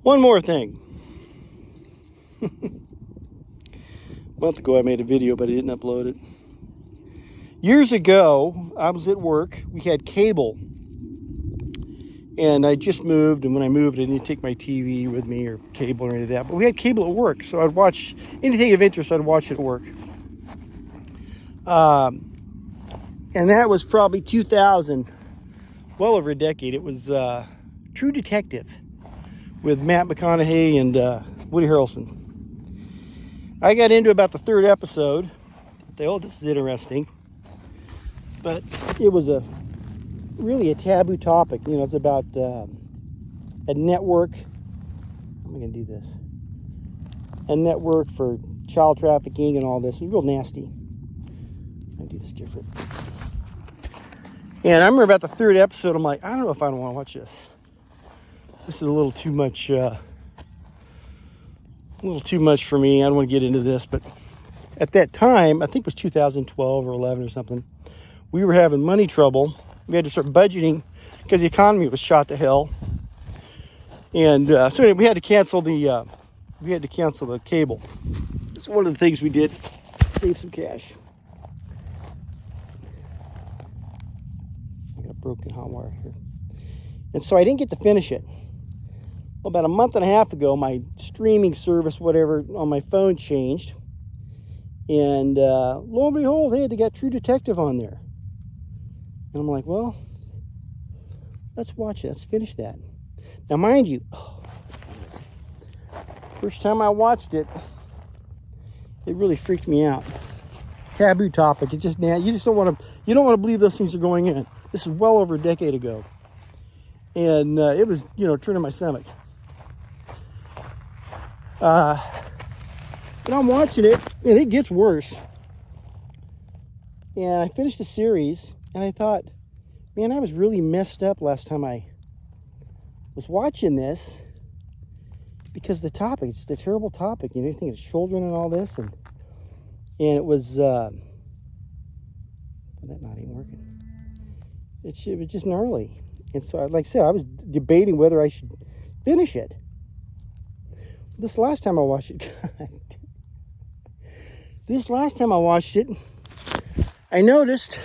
One more thing. A month ago I made a video, but I didn't upload it. Years ago, I was at work. We had cable. And I just moved, and when I moved, I didn't take my TV with me or cable or any of that. But we had cable at work, so I'd watch anything of interest. I'd watch it at work. And that was probably 2000, well over a decade. It was True Detective with Matt McConaughey and Woody Harrelson. I got into about the third episode. Oh, this is interesting. But it was really a taboo topic. You know, it's about a network. How am I going to do this? A network for child trafficking and all this. It's real nasty. I do this different. And I remember about the third episode, I'm like, I don't know if I want to watch this. This is a little too much. A little too much for me. I don't want to get into this, but at that time, I think it was 2012 or 11 or something, we were having money trouble. We had to start budgeting because the economy was shot to hell. And so anyway, we had to cancel the cable. It's one of the things we did to save some cash. I got a broken hot wire here. And so I didn't get to finish it. Well, about a month and a half ago, my streaming service, whatever, on my phone changed. And lo and behold, hey, they got True Detective on there. And I'm like, well, let's watch it. Let's finish that. Now, mind you, first time I watched it, it really freaked me out. Taboo topic. You just don't want to believe those things are going in. This is well over a decade ago, and it was, turning my stomach. But I'm watching it, and it gets worse. And I finished the series. And I thought, man, I was really messed up last time I was watching this because the topic, it's just a terrible topic. You think of children and all this. And it was, that not even working. It was just gnarly. And so, like I said, I was debating whether I should finish it. This last time I watched it, I noticed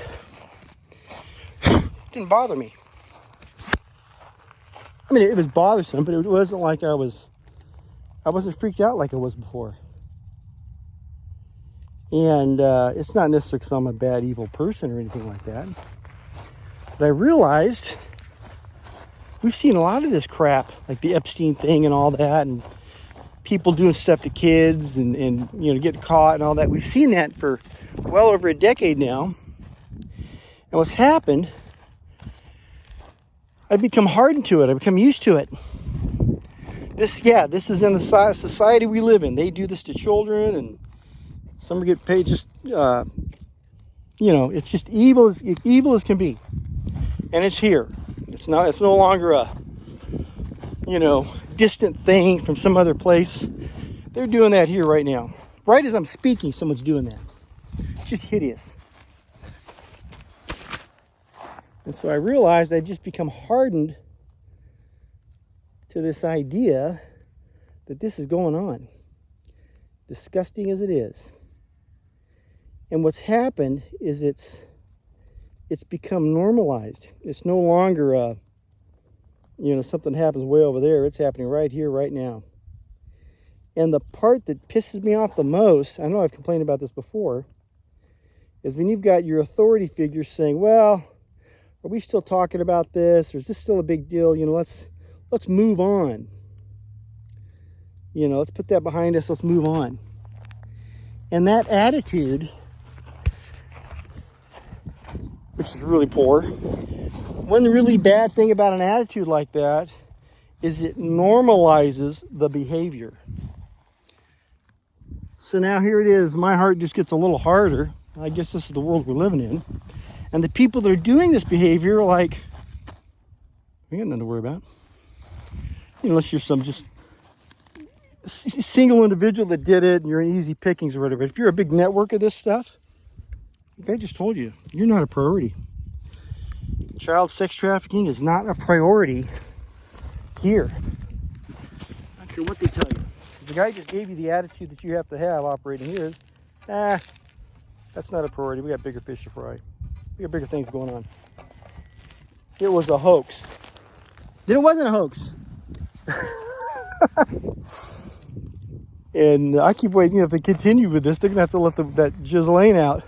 didn't bother me. I mean, it was bothersome, but it wasn't like I wasn't freaked out like I was before. And it's not necessarily because I'm a bad, evil person or anything like that. But I realized we've seen a lot of this crap, like the Epstein thing and all that, and people doing stuff to kids and getting caught and all that. We've seen that for well over a decade now. And what's happened, I've become hardened to it. I've become used to it. This is in the society we live in. They do this to children, and some get paid just, it's just evil as can be. And it's here. It's no longer a, distant thing from some other place. They're doing that here right now. Right as I'm speaking, someone's doing that. It's just hideous. And so I realized I'd just become hardened to this idea that this is going on, disgusting as it is. And what's happened is it's become normalized. It's no longer something happens way over there. It's happening right here, right now. And the part that pisses me off the most, I know I've complained about this before, is when you've got your authority figures saying, well, are we still talking about this? Or is this still a big deal? Let's move on. Let's put that behind us. Let's move on. And that attitude, which is really poor, one really bad thing about an attitude like that is it normalizes the behavior. So now here it is. My heart just gets a little harder. I guess this is the world we're living in. And the people that are doing this behavior are like, we got nothing to worry about. Unless you're some just single individual that did it and you're in easy pickings or whatever. If you're a big network of this stuff, like I just told you, you're not a priority. Child sex trafficking is not a priority here. care what they tell you. Because the guy just gave you the attitude that you have to have operating here is, that's not a priority. We got bigger fish to fry. We got bigger things going on. It was a hoax. Then it wasn't a hoax. And I keep waiting. If they continue with this, they're going to have to let that Ghislaine out.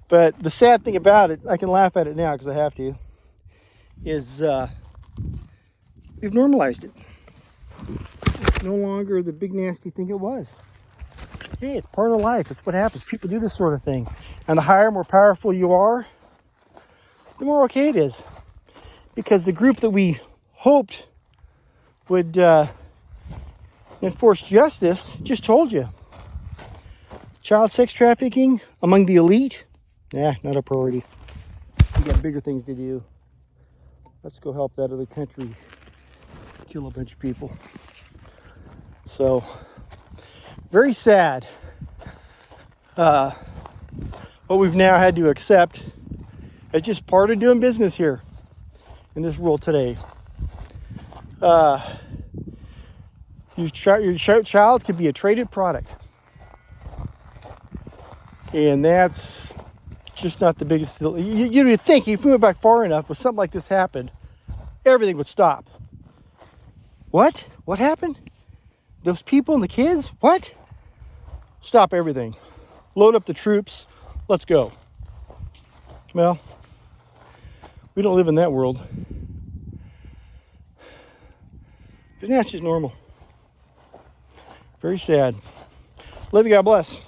But the sad thing about it, I can laugh at it now because I have to, is we've normalized it. It's no longer the big nasty thing it was. Hey, it's part of life. It's what happens. People do this sort of thing. And the higher, more powerful you are, the more okay it is. Because the group that we hoped would enforce justice just told you. Child sex trafficking among the elite, not a priority. We got bigger things to do. Let's go help that other country kill a bunch of people. So, very sad. What we've now had to accept as just part of doing business here in this world today. Your child could be a traded product. And that's just not the biggest deal. You would think if we went back far enough, if something like this happened, everything would stop. What? What happened? Those people and the kids? What? Stop everything. Load up the troops. Let's go. Well, we don't live in that world. Because now it's just normal. Very sad. Love you. God bless.